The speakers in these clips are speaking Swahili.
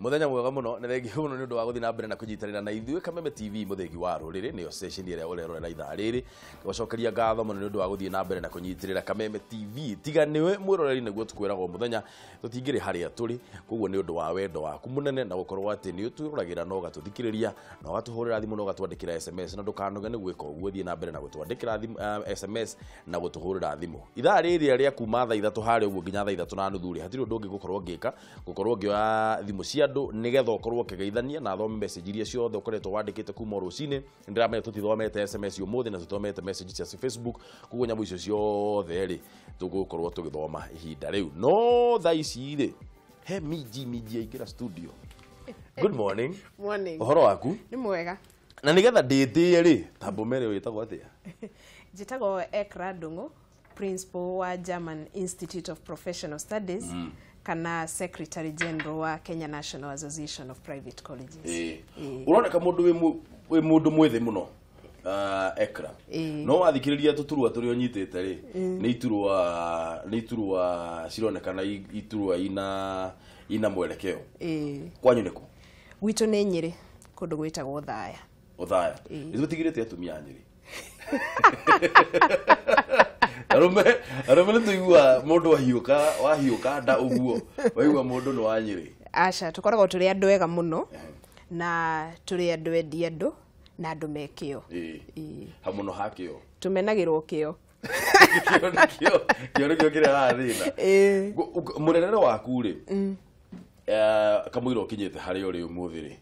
Muthenya mwega muno na thengi muno ni undu wa guthi na mbere na kunyitanira na ithuĩ Kameme TV muthengi wa ruriri niyo station ĩrĩa ũrerorera ithaa rĩrĩ gũcokeria ngatho muno ni undu wa guthi na mbere na kunyitirira Kameme TV tiga niwe mwiroreri niguo tukwiragwo muthenya tutingiri haria turi koguo ni undu wa wendo waku munene na gukorwo ati ni utwiragira no gatuthikiriria na watuhurira thimu no gatwandikira SMS na ndukanoge ni gwika uguo thie na mbere na gutwandikira SMS na gutuhurira thimu ithaa rĩrĩ rĩa kuma thaa 3 harĩa uguo nginya thaa 3:30 hatiri undu ngigukorwo ngika gukorwo ngioya thimu cia andu nigetha ukorwo kigeithania na thome message iria ciothe ukoretwo wandikite kuma rucini ndiramenya tutithomete SMS umuthi na tuthomete message cia Facebook kuguo nyamu icio ciothe ri tugukorwo tugithoma ihinda riu no thaa ici ri he miji aingira studio. Good morning. Morning. Uhoro waku? Ni mwega. Na nigetha ndĩtĩe ri tambo mere witagwo atia? Njitagwo Ekra Ndungu, principal wa German Institute of Professional Studies. Kana Secretary General wa Kenya National Association of Private Colleges. Uroneka mundu we mundu mwethe muno. Ekra. No wathikiriria tuturwa turi onyitete ri. Ni iturwa cironekana iturwa ina mwelekeo. Kwanyu niku? Wito ni Nyeri, kundu gwitagwo Thaya. Othaya. Izgutigirite atumia Nyeri. Arome tuigua mundu wahiuka nda uguo waigua mundu no wa Nyeri. Acha tukoragwo turi andu ega muno na turi andu endi andu na andu mekio. Hamuno hakio. Tumenagirwo kio. Kio kire rathina. Murerere waku ri. Kamwiro kinyete hari uri umuthi ri.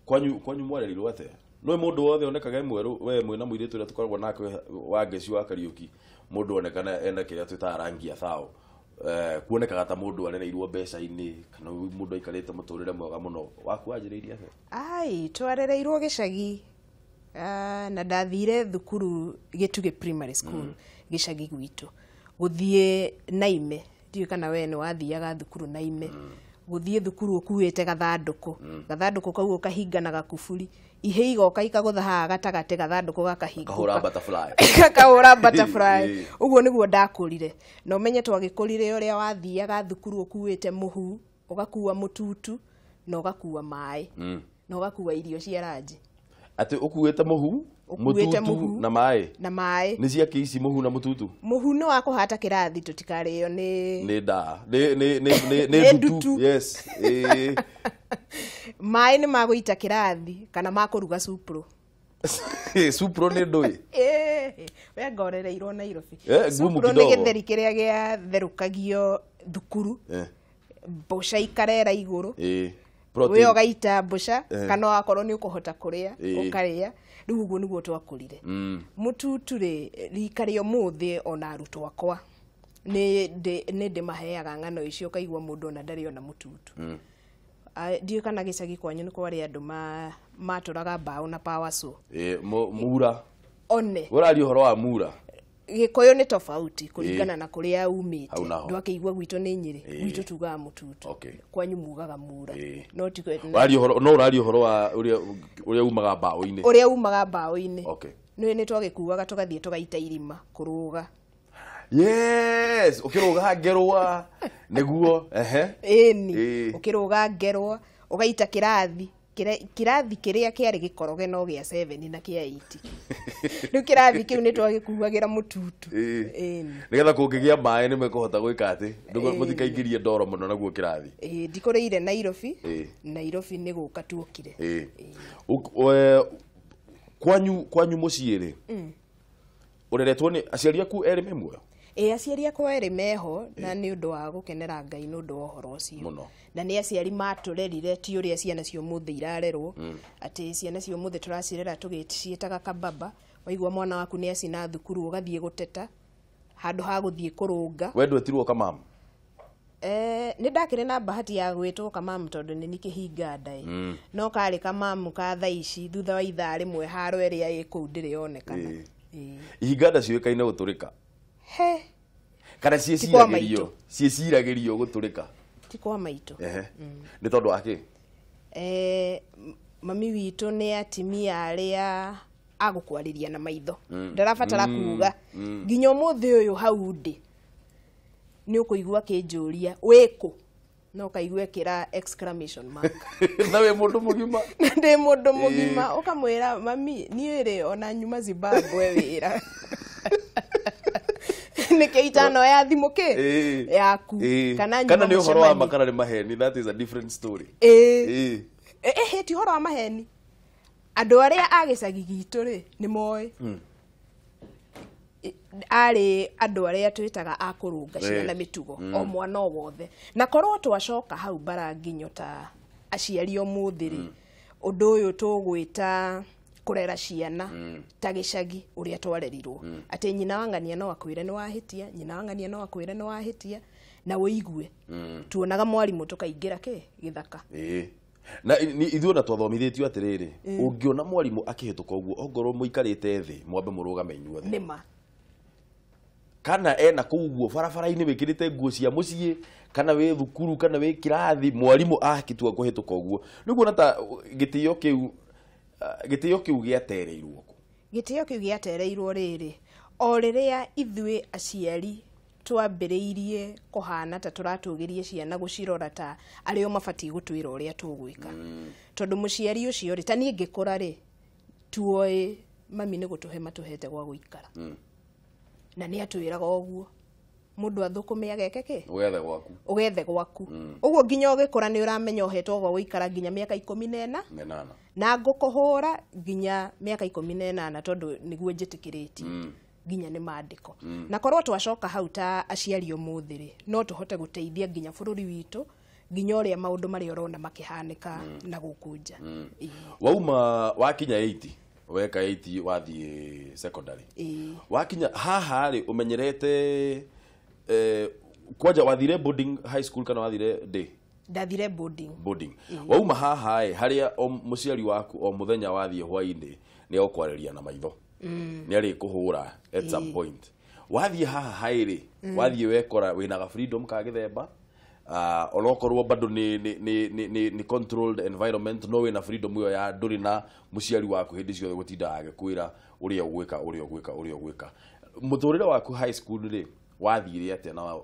Kwanyu mwarerirwo atia? No mundu wothe onekaga mweru we mwina muiritu ria tukoragwo nake wa ngeci wa Kariuki mundu onekana ena kiria twita rangi ya thao kuonekaga ta mundu arereirwo mbeca-ini kana mundu aikarite muturire mwega muno waku anjiriirie atia? Ai twarereirwo gicagi na ndathire thukuru Gituge primary school gicagi gwitu guthie Naime ndiyo kana we ni wathiaga thukuru Naime guthie thukuru ukuite gathanduku kau ukahingana gakuburi ihe igoka ikagutha ha gatagate gathanduku gakahinga kahura butterfly uguo niguo ndakurire no menye twagikurire uria wathiaga thukuru ukuite muhu ugakuwa mututu na ugakuwa mai na ugakuwa irio cia ranji ati ukuite muhu mututu na mai ni cia kici muhu na mututu muhu no wakuhata kirathi tutikario ni dutu yes mai ni maguita kirathi kana makuruga supro supro ni ndui we ngorereirwo Nairobi gumu kidogo ni githeri kiria gia therukagio thukuru mbusha ikarera iguru we ogaita mbusha kana wakorwo ni ukuhota kuria ukaria riu uguo niguo twakurire mututu ri rikario muthi ona arutwo akwa ni maheaga ng'ano icio kaigwa mundu ona ndari ona mututu ndiyo kana gicagi kwanyu ni kwari andu maturaga mbao na power saw mura one urari horo wa mura gikoyo ni tofauti kuringana na kuria umite ndwakeigwa gwito ni Nyeri gwito tugaga mututu kwanyu mugaga mura no tiko urari horo wa uria umaga mbao-ini ni twagikuaga tugathie tugaita irima kuruga yes ukiruga ngerwa niguo ni ukiruga ngerwa ugaita kirathi kiria kiari gikoroge no gia 7 na kia 8 riu kirathi kiu ni twagikuagira mututu nigetha kungigia mai ni mekuhota gwika ati ndugu mutikaingirie ndoro muno naguo kirathi ndikureire Nairobi ni guka tuokire kwanyu muciiri ureretwo ni aciari aku eri memwe aciari akwa eri meho na ni undu wa gukenera Ngai ni undu wa horo ucio na ni aciari maturerire ti uria ciana cio muthi irarerwo ati ciana cio muthi turacirera tugicietaga kababa waigwa mwana waku ni acina thukuru ugathie guteta handu ha guthie kurunga we ndwetirwo Kamame ni ndakire na bahati ya gwitwo Kamame tondu ni nikihinga ndai no kari Kamame ka thaa ici thutha wa ithaa rimwe haro eria iku ndire onekana ihinga nda ciukaine guturika kana cieciragirio guturika ti kwa maito ni tondu waki mami witu ni atimia aria agukwariria na maitho ndarabatara kuuga nginya umuthi uyu hau ndi ni ukuigua kinjuria wiku no kaigwe kira exclamation mark nawe mundu mugima ndi mundu mugima ukamwira mami niire ona nyuma Zimbabwe wira nike itano ya thimuke yaku kana ni uhoro wa makara ni maheni, that is a different story. Ti uhoro wa maheni. Andu aria agicagi gitu ri ni moe ari andu aria twitaga akurunga ciana mitugo o mwana o wothe na korwo twacoka hau bara nginyota aciari omuthi ri undu uyu tugwita kurera ciana ta gicagi uria twarerirwo ati nyina wangania no akwire ni wahitia, nyina wangania no akwire ni wahitia na wigue tuonaga mwarimu tukaingira ke githaka na ithuĩ na twathomithĩtio atĩrĩrĩ ũngĩona mwarimu akĩhĩtũka ũguo ongorwo mũikarĩte thĩ mwambe mũrũgame inyuothe nĩma kana ena kũu ũguo barabara-inĩ wĩkĩrĩte nguo cia mũciĩ kana wĩ thukuru kana wĩ kĩrathi mwarimu ahĩtua kũhĩtũka ũguo nĩ kuona ta gĩtĩo kĩu gĩatereirwo gĩtĩo kĩu gĩatereirwo rĩrĩ o rĩrĩa ithuĩ aciari twambĩrĩirie kuhana ta turatũgĩrie ciana gucirora ta arĩo mabati gutwira ũrĩa tũgwĩka tondu mũciari ũcio ri ta niĩ ngĩkũra ri tuoĩ mami nĩ gũtũhe matũhete gwa gũikara na nĩ atwĩraga ũguo mũndũ athũkũme ageke ke ũgethe gwaku ũguo nginya ũgĩkũra nĩ ũramenya ũhetwo gwa gũikara nginya mĩaka 18 na ngũkũhũra nginya mĩaka 18 tondu nĩguo njĩtĩkĩrĩtie nginya nĩ maandĩko na korwo twacoka hau ta aciari omuthi ri no tuhote guteithia nginya bũrũri witũ nginya ũrĩa maũndũ marĩa ũrona makĩhanĩka na gũkũnja wauma wakinya 8 weka 8 wathie secondary wakinya haha ri umenyerete kwanja wathire boarding high school kana wathire day ndathire boarding wauma haha haria mũciari waku o muthenya wathie hwainĩ nĩ okwareria na maitho nĩ arĩ kuhura at some point wathie haha hairi wathie wekora wĩna freedom ka gĩthemba onokorwo bado ni controlled environment no wĩna freedom ĩyo ya ndũrĩ na mũciari waku hĩndĩ ciothe gũtinda agĩkwĩra ũrĩa ũgwĩka mũtũrĩre waku high school rĩ wathire atĩa na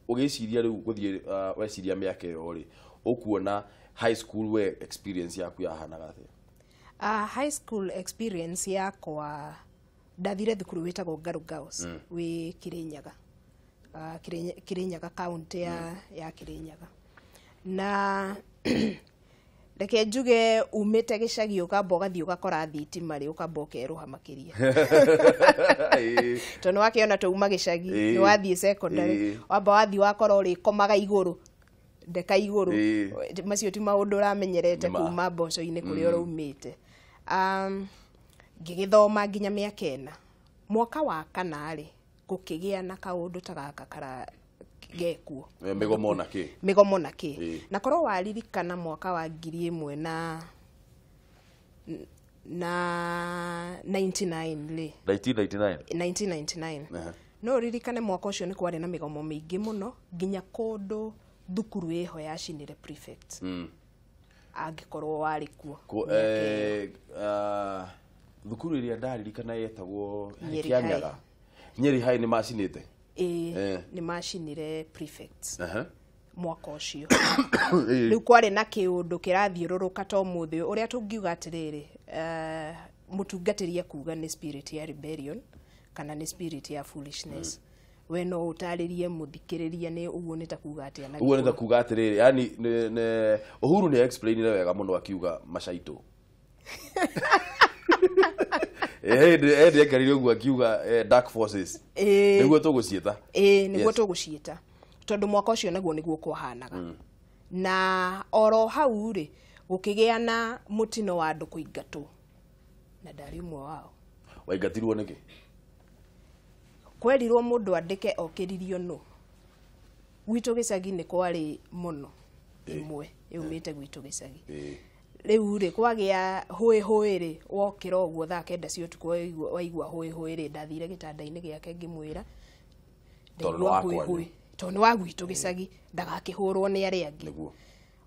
ũgĩciria rĩu gũthie weciria mĩaka ĩyo rĩ ũkuona high school we experience yaku yahanaga atĩa high school experience yakwa ndathire thukuru witagwo Ngaru Girls wi Kirinyaga Kirinyaga county ya Kirinyaga na reke njuge umite gicagi ukamba ugathii ugakora thitima ri ukamba ukeruha makiria to no wakiona tuuma gicagi ni wathii secondary wamba wathii wakora uri komaga iguru ndeka iguru macio ti maundu ramenyerete kuma mboco-ini kuri urumite ngigithoma nginya mĩaka 4 mwaka wa kana ri gukigia na kaundu ta gaka kara gekuo migomo na ki na korwo waririkana mwaka wa 1000 na 99 ri 1999 no ririkane mwaka ucio ni kwari na migomo mingi muno nginya kundu thukuru iho yacinire prefect angikorwo wari kuo thukuru iria ndaririkana yetagwo Kianyaga Nyeri High ni macinite ni macinire prefects mwaka ucio riu kwari na kiundu kirathiururuka to muthi uria tungiuga atiriri mutungatĩria kuga ni spirit ya rebellion kana ni spirit ya foolishness we no utaririe muthikiriria ni uguo ni ta kuga atia na uguo ni ta kuga atiriri yani Uhuru ni explainire wega muno akiuga macaito ndi ekaririo uguo akiuga dark forces niguo tugucieta niguo tugucieta tondu mwaka ucio naguo niguo kwahanaga na oro hau ri gukigia na mutino wa andu kuingatwo na ndari umwe wao waingatirwo niki kwerirwo mundu andike okiririo no gwitu gicagi ni kwari muno imwe yumite gwitu gicagi riu ri kwagia hoi ri wokira uguo thaa 9 cia utuku waigua hoi ri ndathire gitanda-ini giake ngimwira to ni wa gwitu gicagi ndagakihurwo ni aria angi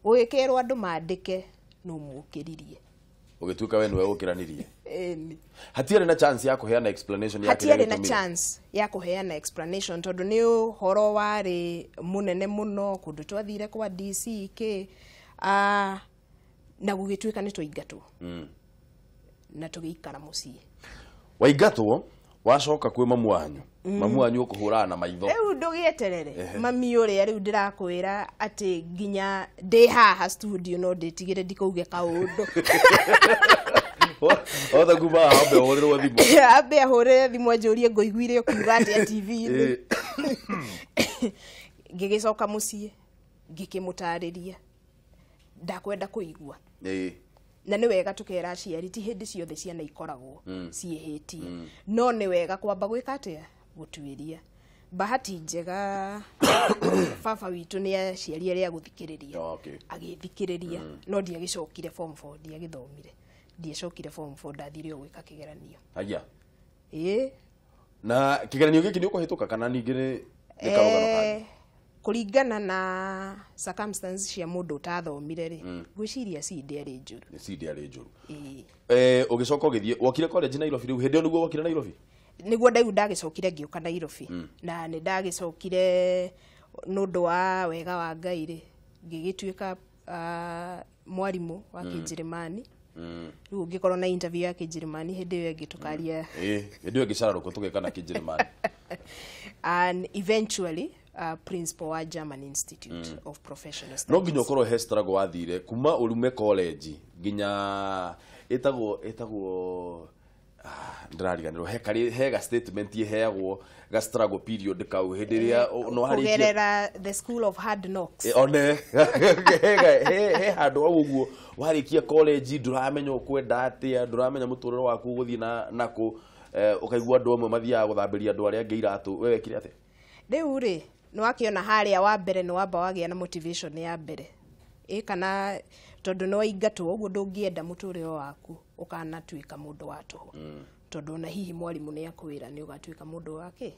ugikirwo andu mandike no mukiririe ugituka we niwe ukiranirie eni hatiarĩ na chance ya kũheana explanation ya hatiarĩ na chance ya kũheana explanation tondũ nĩ ũhoro warĩ mũnene mũno kũndũ twathire kwa DC na gũgĩtuĩka nĩ twaingatwo na tũgĩikara mũciĩ waingatwo wacoka kwĩ mamu wanyu ũkũhũrana na maitho rĩu ndũgĩeterere mami ũrĩa rĩu ndĩrakwĩra atĩ nginya ndĩ haha studio no ndĩtigĩre ndikauge kaũndũ othe kuma hambe ahũrĩrwo thimũ ambe ahũrĩre thimũ anjũrie ngũiguire ũkiuga atĩa TV-inĩ ngĩgĩcoka mũciĩ ngĩkĩmũtarĩria ndakwenda kũigua na nĩ wega tũkera aciari ti hĩndĩ ciothe ciana ikoragwo ciĩhĩtie no nĩ wega kwamba gwĩka atĩa gũtuĩria bahati njega baba witũ nĩ aciari arĩa gũthikĩrĩria agĩthikĩrĩria no ndiagĩcokire form 4 ndiagĩthomire ndiacokire form 4 ndathire o gwĩka kĩgeranio aya na kĩgeranio gĩkĩ nĩ ũkũhĩtũka kana ningĩ nĩ karũgano kanyu kũringana na circumstances cia mũndũ ũtathomire rĩ gwĩciria CD arĩ njũru ũgĩcoka ũgĩthiĩ wokire college Nairobi rĩu hĩndĩ ĩyo nĩguo wokire Nairobi nĩguo ndagĩcokire ngĩũka Nairobi na nĩ ndagĩcokire nũndũ wa wega wa Ngai rĩ ngĩgĩtuĩka mwarimũ wa Kĩnjĩrĩmani rĩu ũngĩkorwo na interview ya Kĩnjĩrĩmani hĩndĩ ĩyo ĩngĩ tũkaria hĩndĩ ĩyo ĩngĩcararũkwo tũgeka na Kĩnjĩrĩmani and eventually principal wa German Institute of Professional Studies. No nginya ũkorwo he struggle wathire kuma urume college nginya etagwo ndirariganĩrwo hega statement iheagwo ga struggle period kau hĩndĩ ĩrĩa no harĩ kugerera the school of hard knocks one he handũ hau ũguo warĩkia college ndũramenya ũkwenda atĩa ndũramenya mũtũrĩre waku gũthiĩ nako ũkaigua andũ amwe mathiaga gũthambĩria andũ arĩa angĩ iratũ wewe kire atĩa rĩu rĩ nĩ wakiona harĩa wa mbere nĩ wamba wagĩa na motivation ya mbere kana tondũ nĩ waingatwo ũguo ndũngĩenda mũtũrĩre waku ũkanatuĩka mũndũ wa tũhũ tondũ na hihi mwarimũ nĩ akwĩra nĩ ũgatuĩka mũndũ wake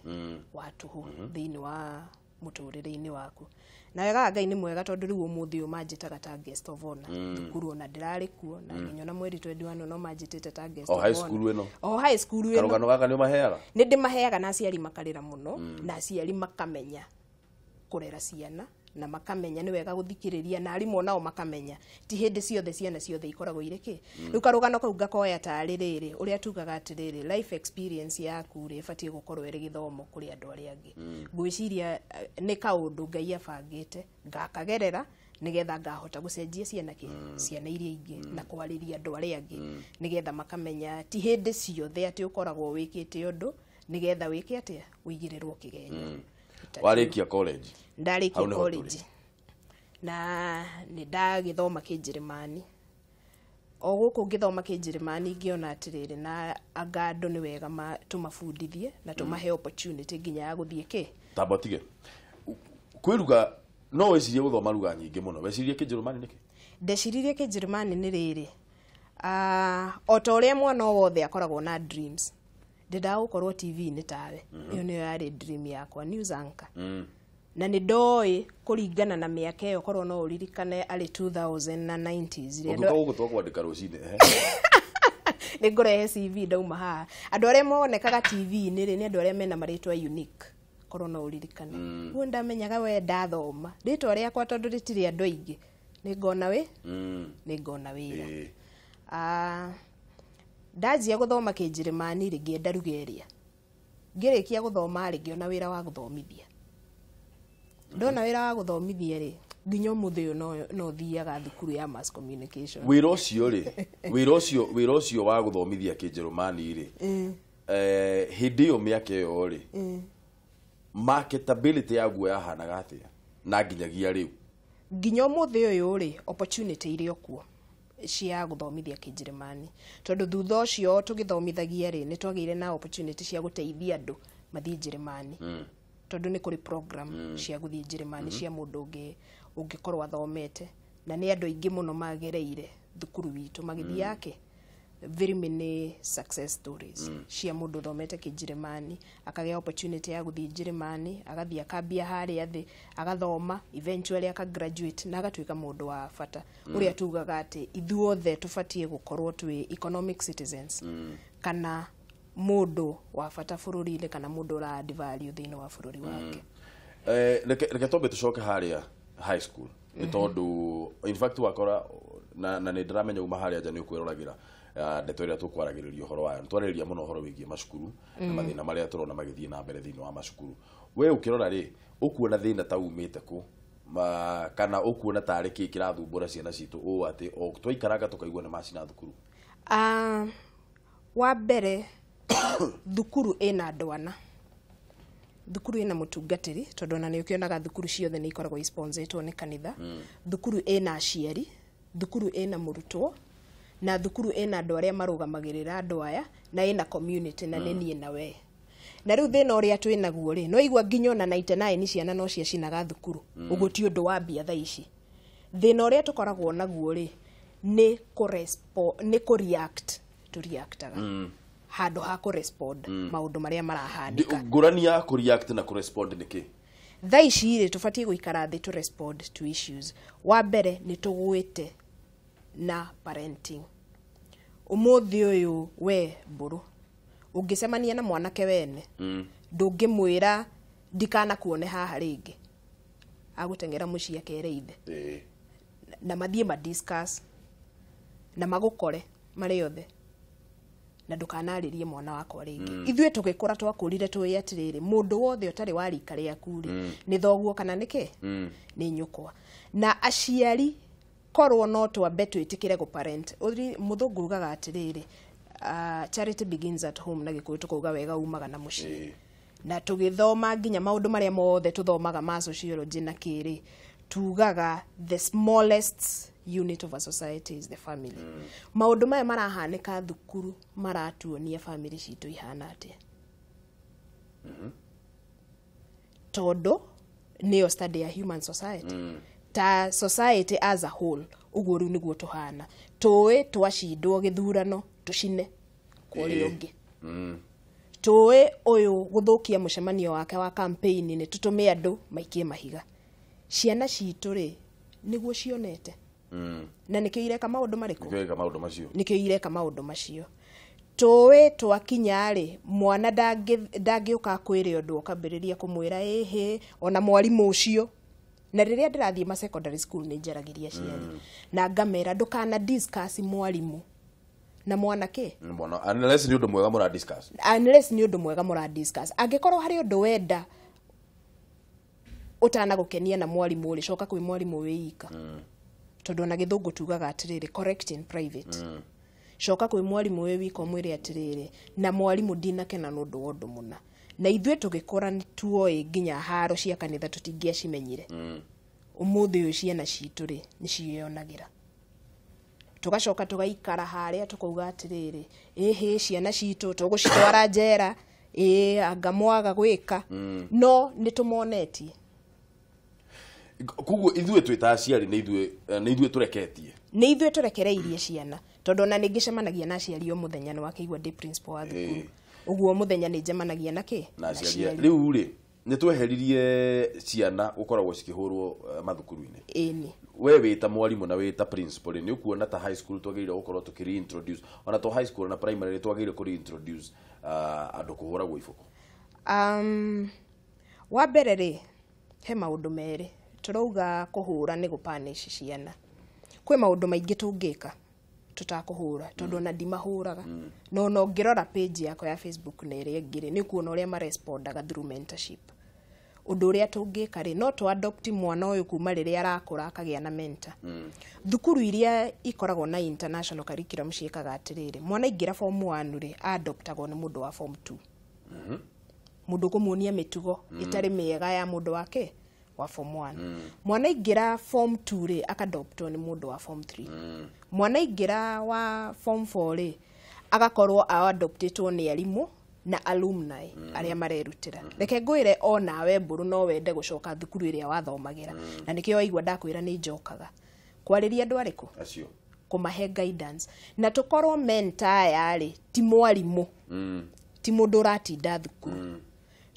wa tũhũ thĩinĩ wa mũtũrĩre-inĩ waku na wega Ngai nĩ mwega tondũ rĩu ũmũthĩ ũyũ manjĩtaga ta guest of honor thukuru ona ndĩrarĩ kuo na nginya na mweri 21 no manjĩtĩte ta guest of honor high school ĩno karũgano gaka nĩ maheaga nĩ ndĩmaheaga na aciari makarĩra mũno na aciari makamenya kũrera ciana na makamenya nĩ wega gũthikĩrĩria na arimũ nao makamenya ti hĩndĩ ciothe ciana ciothe ikoragwo irĩ kĩ rĩu karũgano kau gakoya tarĩ rĩrĩ ũrĩa tugaga atĩrĩrĩ life experience yaku rĩ ĩbatiĩ gũkorwo ĩrĩ gĩthomo kũrĩ andũ arĩa angĩ ngwĩciria nĩ kaũndũ Ngai abangĩte ngakagerera nĩgetha ngahota gũcenjia ciana iria ingĩ na kwarĩria andũ arĩa angĩ nĩgetha makamenya ti hĩndĩ ciothe atĩ ũkoragwo wĩkĩte ũndũ nĩgetha wĩke atĩa ũigĩrĩrwo kĩgenyo warĩkia college ndarĩkia college na nĩ ndagĩthoma Kĩnjĩrĩmani o gũkũ ngĩthoma Kĩnjĩrĩmani ngĩona atĩrĩrĩ na anga andũ nĩ wega tũmabundithie na tũmahe opportunity nginya ya gũthiĩ tamba tige kwĩruga no wĩcirie gũthoma ruga nyingĩ mũno wĩcirie Kĩnjĩrĩmani nĩkĩ ndeciririe Kĩnjĩrĩmani nĩ rĩrĩ o ta ũrĩa mwana wothe akoragwo na dreams ndĩndaga gũkorwo TV-inĩ tawe ĩyo nĩyo yarĩ dream yakwa news anchor na nĩ ndoĩ kũringana na mĩaka ĩyo korwo no ũririkane arĩ 2000 na 90s ũgũtwa kwandĩka rũcinĩ nĩ ngũrehe CV ndauma haha andũ arĩa monekaga TV-inĩ rĩ nĩ andũ arĩa mena marĩtwa unique korwo no ũririkane guo ndamenyaga we ndathoma rĩtwa rĩakwa tondũ rĩtirĩ andũ aingĩ nĩ ngona wĩra ndanjia gũthoma Kĩnjĩrĩmani rĩ ngĩenda ruga ĩrĩa ngĩrĩkia gũthoma rĩ ngĩona wĩra wa gũthomithia ndona wĩra wa gũthomithia rĩ nginya ũmũthĩ ũyũ no thiaga thukuru ya mass communication wĩra ũcio rĩ wĩra ũcio wa gũthomithia Kĩnjĩrĩmani rĩ hĩndĩ ĩyo mĩaka ĩyo rĩ marketability yaguo yahanaga atĩa na nginyagia rĩu nginya ũmũthĩ ũyũ rĩ opportunity irĩ okuo cia gũthomithia Kĩnjĩrĩmani tondũ thutha ũcio tũgĩthomithagia rĩ nĩ twagĩire na opportunity cia gũteithia andũ mathiĩ Njĩrĩmani tondũ nĩ kũrĩ program cia gũthiĩ Njĩrĩmani cia mũndũ ũngĩkorwo athomete na nĩ andũ aingĩ mũno magereire thukuru witũ magĩthiĩ yake very many success stories cia mundu thomete Kijerumani akagĩa opportunity ya guthii Jerumani agathii akambia haria thi agathoma eventually akagraduate na agatuika mundu wa bata uria tugaga ati ithuothe tubatie gukorwo twi economic citizens kana mundu wa bata bururi-ini kana mundu ra add value thiini wa bururi wake. Reke tobe tucoke haria high school ni tondu in fact wakora na ni ndiramenya uma haria nja ni ukwirораgira ndeto iria tukwaragirirĩa uhoro wayo twarĩrĩria muno uhoro wigie macukuru na mathina maria turona magithie na mbere thiini wa macukuru. We ukirora ri ukuona thina ta umite ku kana ukuona tari ki kirathumbura ciana citu o ati o twaikaraga tukaigua ni macina thukuru? Wa mbere thukuru ina ndwana, thukuru ina mutungatiri tondu na ni ukionaga thukuru ciothe ni ikoragwo sponsoretwo ni kanitha. Thukuru ina aciari, thukuru ina murutwo, na thukuru ina andu aria marugamagirira andu aya, na ina community na nini na we. Na riu thina uria twinaguo ri no igwa nginya na 99 ciana no cia cinaga thukuru uguti undu wa bia tha ici. Thina uria tukoragwo naguo ri ni ku react to reactaga handu ha ku respond maundu maria marahanika. Ngurani ya ku react na ku respond niki? Tha ici ri tubatie guikara thi to respond to issues. Wa mbere ni tugwite na parenting. Umuthi uyu we mburu ungicemania na mwanake wene ndungimwira ndikana kuone haha ringi agutengera mucii akere ithe na mathie ma discuss na magukore mari othe na ndukanaririe mwana wakwa ringi. Ithue tugikura twakurire twi atiriri mundu wothe utari warika ria kuri ni thoguo kana niki ni nyukwa na aciari korwo no twambe twitikire go parent muthungu ugaga atiriri charity begins at home na gikuyu tukuga wega umaga na mucii na tugithoma nginya maundu maria mothe tuthomaga ma sociology na kiri tugaga the smallest unit of a society is the family. Maundu maya marahanika thukuru maratuonia family citu ihana atia todo neo study ya human society ta society as a whole uguo riu niguo tuhana tuwe twacindwo githurano tucine kuri ungi tuwe uyu guthukia mucemanio wake wa campaign ni tutume andu maikie mahiga ciana citu ri niguo cionete na nikio ireka maundu mariku nikio ireka maundu macio tuwe twakinya ri mwana ndangiuka kwire undu ukambiriria kumwira ehe ona mwalimu ucio na riria ndirathie ma secondary school ni njeragiria ciari na ngamera ndukana discuss mwalimu na mwanake unless ni undu mwega mura discuss angikorwo hari undu wenda utana gukenia na mwalimu uri coka kwi mwalimu wiika tondu na githungu tugaga atiriri correct in private coka kwi mwalimu we wika mwire atiriri na mwalimu ndinakena nundu wondu muna na ithue tugikora ni tuoe nginya haro cia kanitha tutingia cimenyire umuthi uyu ciana citu ri ni cionagira tugacoka tugaikara haria tukauga atiriri ehe ciana citu tugucitwara njera angamwaga gwika no nitumonetie kuguo ithue twita aciari ni ithue turekereirie ciana tondu na ningicemanagia na aciari o muthenya ni wakeigua ndi principal wa thukuru uguo muthenya ni njemanagia naki na aciari riu ri ni tweheririe ciana gukoragwo cikihurwo mathukuru-ini ini we wita mwalimu na wita principal ni ukuona ta high school twagirire gukorwo tukireintroduce ona to high school na primary twagirire kureintroduce andu kuhuragwo ibuku? Wa mbere ri he maundu meri turauga kuhura ni gupanish ciana. Kwi maundu maingi tungika tutakuhura tondu na ndimahuraga no ngirora page yako ya Facebook na iri ngiri ni kuona uria marespondaga through mentorship. Undu uria tungika ri no to adopt mwana uyu kuma riria arakura akagia na mentor. Thukuru iria ikoragwo na international curriculum ciikaga atiriri mwana ingira form 1 ri adoptagwo ni mundu wa form 2 mundu kumuonia mitugo itari miega ya mundu wake wa form 1 mwana ingira form 2 ri akadoptwo ni mundu wa form 3 mwana ingira wa form 4 ri agakorwo adoptetwo ni alimu na alumni aria marerutira. Reke ngwire ona we mburu no wende gucoka thukuru iria wathomagira na nikio waigua ndakwira ni njokaga kwariria andu ariku acio kumahe guidance na tukorwo mentor yari ti mwarimu ti mundu ratinda thukuru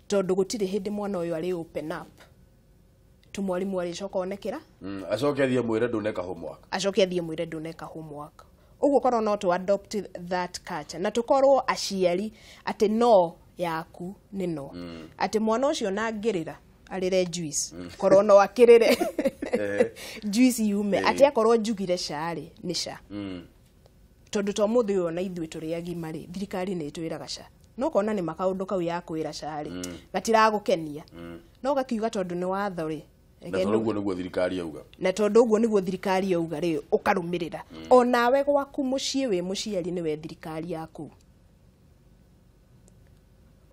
tondu gutire hindi mwana uyu ari open up tu mwarimu ari coka onekera acoke thie mwire nduneka homework uguo korwo no to adopt that culture na tukorwo aciari ati no yaku ni no ati mwana ucio na ngirira arire juice korwo no akirire juice yume ati akorwo njugire cari ni ca tondu to muthi uyu na ithui turi agima ri thirikari ni twiraga ca no kona ni makaundu kau ya kwira cari gatiragukenia no gakiuga tondu ni watho ri na tondu uguo niguo thirikari yauga na tondu uguo niguo thirikari yauga ri ukarumirira onawe gwaku mucii wi muciari ni we thirikari yaku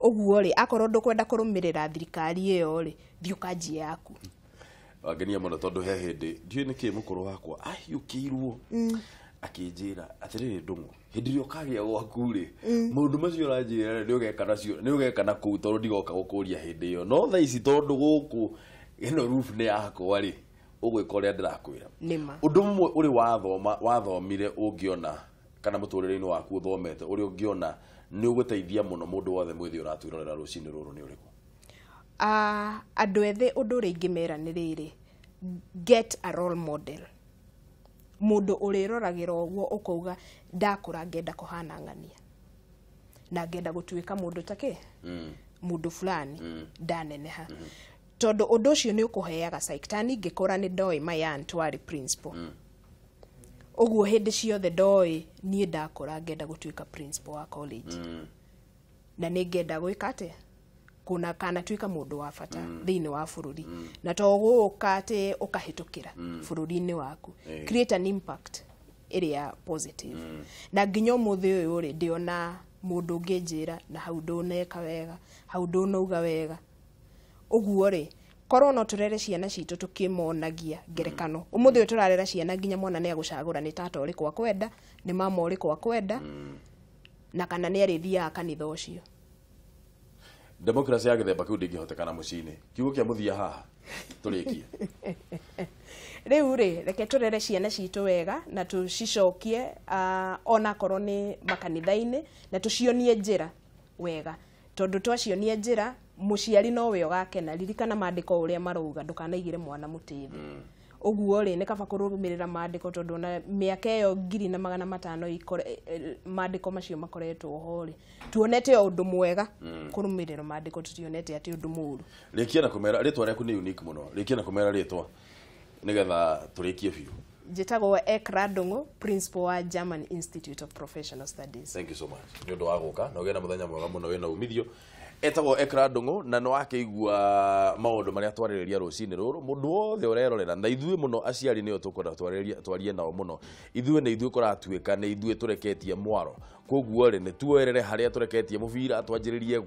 uguo ri akorwo ndukwenda kurumirira thirikari iyo ri thiukanji yaku wangenia muno tondu he hindi ndiu niki mukuru wakwa ahiukirwo akinjira atiriri Ndungu hindi ri ukagia gwaku ri maundu macio uranjira ni ugeka na kuu tondu ndigoka gukuria hindi iyo no tha ici tondu guku ino roof ni yakwa ri ugwika uria ndirakwira undu mwe uri wathomire ungiona kana muturire-ini waku uthomete uri ungiona ni uguteithia muno mundu wothe mwithi uratwirorera rucini ruru ni uriku andu ethi undu uri ingimera ni riri get a role model mundu urirораgira uguo ukauga ndakura ngenda kuhana ng'ania na ngenda gutuika mundu take mundu fulani ndaneneha tondu undu ucio ni ukuheaga saitani ngikora ni ndoi maya ntwari principal uguo hindi ciothe ndoi nie ndakura ngenda gutuika principal wa college na ni ngenda gwika ate kuna kana tuika mundu wa bata thiini wa bururi na to guka ate ukahitukira bururi-ini waku create an impact area positive na nginya muthi uyu ri ndiona mundu nginjira na hau nduneka wega hau ndunauga wega uguo ri korwo no turere ciana citu tukimonagia ngerekano umuthi uyu turarera ciana nginya mwana ni agucagura ni tata uri kwa kwenda ni mama uri kwa kwenda na kana ni arithia kanitha ucio demokrasia ya githemba kiu ndingihotekana mucini kiugo kia muthia haha turikie riu ri reke turere ciana citu wega na tucicokie ona korwo ni makanitha-ini na tucionie njira wega tondu twacionie njira muciari no we ugakena ririkana maandiko uria maruga ndukanaigire mwana mutithi uguo ri ni kaba kurumirira maandiko tondu na miaka iyo 1500 maandiko macio makoretwo hori tuonete undu mwega kurumirira maandiko tutionete ati undu muru rikia na kumera ritwa riaku ni unique muno rikia na kumera ritwa nigetha turikie biu njitagwo Ekra Ndungu principal wa German Institute of Professional Studies. Thank you so much ni undu wa guka na ugena muthenya mwega muno wina umithio etagwo Ekra Ndungu na no akeigua maundu maria twaririria rucini ruru mundu wothe urerorera na ithuĩ muno aciari nio tukwenda twarie nao muno ithuĩ ni ithuĩ kuratuĩka ni ithuĩ tureketie mwaro koguo ri ni tuerere haria tureketie mubira twanjiririe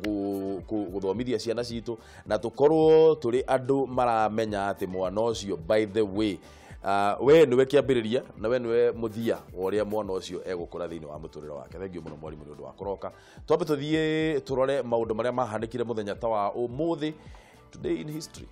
guthomithia ciana citu na tukorwo turi andu maramenya ati mwana ucio by the way we niwe kiambiriria na we niwe muthia uria mwana ucio egukura thiini wa muturire wake thengio muno mwarimu ni undu wa kuroka twambe tuthie turore maundu maria mahanikire muthenya ta wa umuthi today in history.